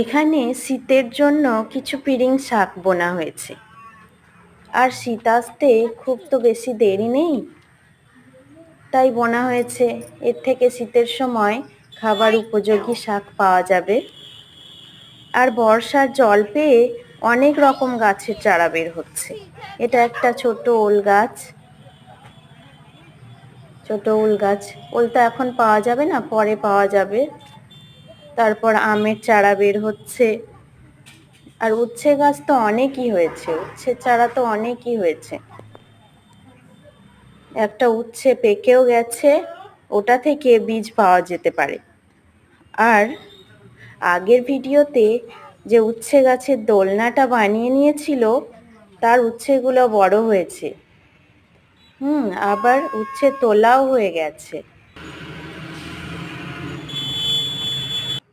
এখানে শীতের জন্য কিছু পিরিং শাক বোনা হয়েছে। আর শীত আসতে খুব তো বেশি দেরি নেই, তাই বোনা হয়েছে। এর থেকে শীতের সময় খাবার উপযোগী শাক পাওয়া যাবে। আর বর্ষার জল পেয়ে অনেক রকম গাছের চারা বের হচ্ছে। এটা একটা ছোট ওল গাছ। ছোট ওল গাছ, ওলটা এখন পাওয়া যাবে না, পরে পাওয়া যাবে। তারপর আমের চারা বের হচ্ছে। আর উচ্ছে গাছ তো অনেকই হয়েছে, উচ্ছের চারা তো অনেকই হয়েছে। একটা উচ্ছে পেকেও গেছে, ওটা থেকে বীজ পাওয়া যেতে পারে। আর আগের ভিডিওতে যে উচ্ছে গাছের দোলনাটা বানিয়ে নিয়েছিল, তার উচ্ছেগুলো বড় হয়েছে। আবার উচ্ছে তোলাও হয়ে গেছে।